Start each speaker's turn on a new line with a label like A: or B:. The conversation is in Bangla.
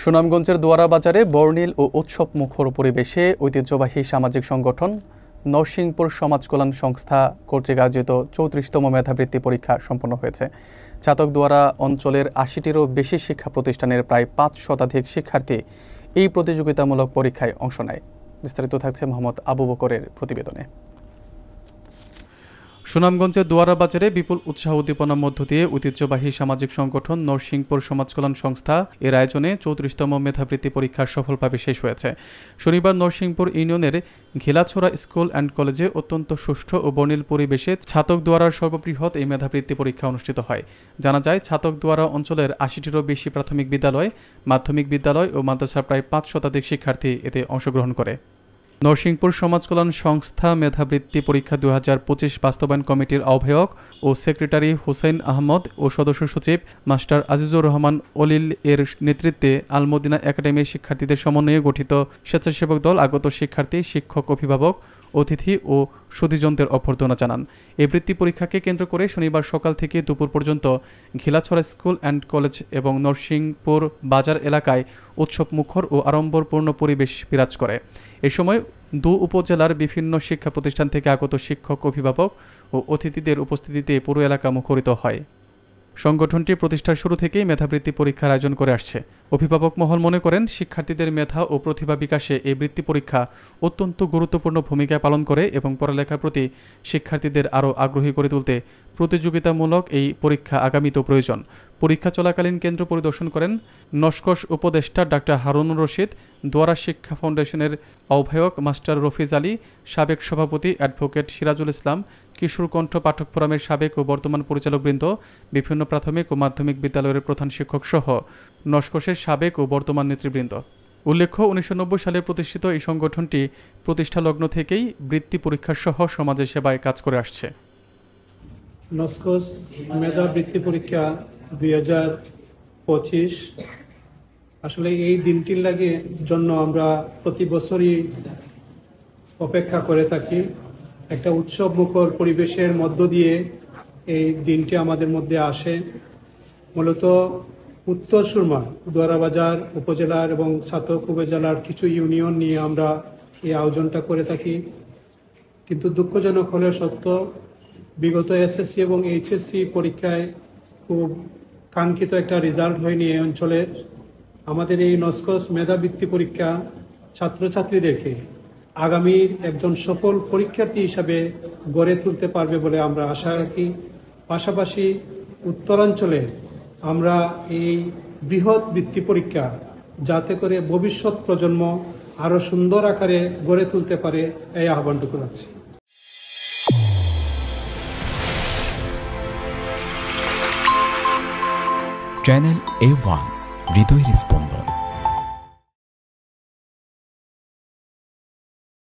A: সুনামগঞ্জের দোয়ারা বাজারে বর্ণিল ও উৎসব মুখর পরিবেশে ঐতিহ্যবাহী সামাজিক সংগঠন নরসিংপুর সমাজ কল্যাণ সংস্থা কর্তৃক আয়োজিত 34তম মেধাবৃত্তি পরীক্ষা সম্পন্ন হয়েছে। চাতকদুয়ারা অঞ্চলের ৮০টিরও বেশি শিক্ষা প্রতিষ্ঠানের প্রায় ৫ শতাধিক শিক্ষার্থী এই প্রতিযোগিতামূলক পরীক্ষায় অংশ নেয়। বিস্তারিত থাকছে মোহাম্মদ আবু বকরের প্রতিবেদনে। সুনামগঞ্জের দোয়ারা বাজারে বিপুল উৎসাহ উদ্দীপনার মধ্য দিয়ে ঐতিহ্যবাহী সামাজিক সংগঠন নরসিংপুর সমাজ কল্যাণ সংস্থা এর আয়োজনে 34তম মেধাবৃত্তি পরীক্ষা সফলভাবে শেষ হয়েছে। শনিবার নরসিংপুর ইউনিয়নের ঘিলাছড়া স্কুল অ্যান্ড কলেজে অত্যন্ত সুষ্ঠু ও বর্ণিল পরিবেশে ছাতকদুয়ারার সর্ববৃহৎ এই মেধাবৃত্তি পরীক্ষা অনুষ্ঠিত হয়। জানা যায়, ছাতকদুয়ারা অঞ্চলের ৮০টিরও বেশি প্রাথমিক বিদ্যালয়, মাধ্যমিক বিদ্যালয় ও মাদ্রাসার প্রায় ৫ শতাধিক শিক্ষার্থী এতে অংশগ্রহণ করে। নরসিংপুর সমাজ কল্যাণ সংস্থা মেধাবৃত্তি পরীক্ষা ২০২৫ বাস্তবায়ন কমিটির আহ্বায়ক ও সেক্রেটারি হুসেইন আহমদ ও সদস্য সচিব মাস্টার আজিজুর রহমান অলিল এর নেতৃত্বে আলমদিনা একাডেমির শিক্ষার্থীদের সমন্বয়ে গঠিত স্বেচ্ছাসেবক দল আগত শিক্ষার্থী, শিক্ষক, অভিভাবক, অতিথি ও সুধীজনদের অভ্যর্থনা জানান। এই বৃত্তি পরীক্ষাকে কেন্দ্র করে শনিবার সকাল থেকে দুপুর পর্যন্ত ঘিলাছড়া স্কুল অ্যান্ড কলেজ এবং নরসিংপুর বাজার এলাকায় উৎসব মুখর ও আড়ম্বরপূর্ণ পরিবেশ বিরাজ করে। এ সময় উপজেলার বিভিন্ন শিক্ষা প্রতিষ্ঠান থেকে আগত শিক্ষক, অভিভাবক ও অতিথিদের উপস্থিতিতে পুরো এলাকা মুখরিত হয়। সংগঠনটি প্রতিষ্ঠার শুরু থেকেই মেধাবৃত্তি পরীক্ষার আয়োজন করে আসছে। অভিভাবক মহল মনে করেন, শিক্ষার্থীদের মেধা ও প্রতিভা বিকাশে এই বৃত্তি পরীক্ষা অত্যন্ত গুরুত্বপূর্ণ ভূমিকা পালন করে এবং পড়ালেখার প্রতি শিক্ষার্থীদের আরও আগ্রহী করে তুলতে প্রতিযোগিতামূলক এই পরীক্ষা আগামীতেও প্রয়োজন। পরীক্ষা চলাকালীন কেন্দ্র পরিদর্শন করেন নস্কশ উপদেষ্টা ডাক্তার হারুনুর রশিদ, দোয়ারা শিক্ষা ফাউন্ডেশনের আহ্বায়ক মাস্টার রফিজ আলী, সাবেক সভাপতি অ্যাডভোকেট সিরাজুল ইসলাম, কিশোর কণ্ঠ পাঠক ফোরামের সাবেক ও বর্তমান পরিচালকবৃন্দ, বিভিন্ন প্রাথমিক ও মাধ্যমিক বিদ্যালয়ের প্রধান শিক্ষক সহ নস্কশের সাবেক ও বর্তমান নেতৃবৃন্দ। উল্লেখ্য, ১৯৯০ সালে প্রতিষ্ঠিত এই সংগঠনটি প্রতিষ্ঠা লগ্ন থেকেই বৃত্তি পরীক্ষা সহ সমাজের সেবায় কাজ করে আসছে।
B: নস্কশ মেধাবৃত্তি পরীক্ষা ২০২৫ আসলে এই দিনটির জন্য আমরা প্রতি বছরই অপেক্ষা করে থাকি। একটা উৎসব মুখর পরিবেশের মধ্য দিয়ে এই দিনটি আমাদের মধ্যে আসে। মূলত উত্তর সুরমা দোয়ারা বাজার উপজেলার এবং ছাতক উপজেলার কিছু ইউনিয়ন নিয়ে আমরা এই আয়োজনটা করে থাকি। কিন্তু দুঃখজনক হলেও সত্য, বিগত এসএসসি এবং এইচএসসি পরীক্ষায় খুব কাঙ্ক্ষিত একটা রেজাল্ট হয়নি এই অঞ্চলের। আমাদের এই নস্কশ মেধাবৃত্তি পরীক্ষা ছাত্রছাত্রীদেরকে আগামী একজন সফল পরীক্ষার্থী হিসাবে গড়ে তুলতে পারবে বলে আমরা আশা রাখি। পাশাপাশি উত্তরাঞ্চলে আমরা এই বৃহৎ বৃত্তি পরীক্ষা যাতে করে ভবিষ্যৎ প্রজন্ম আরো সুন্দর আকারে গড়ে তুলতে পারে, এই আহ্বানটুকু রাখছি।
C: চ্যানেল A1 হৃদয়ের স্পন্দন।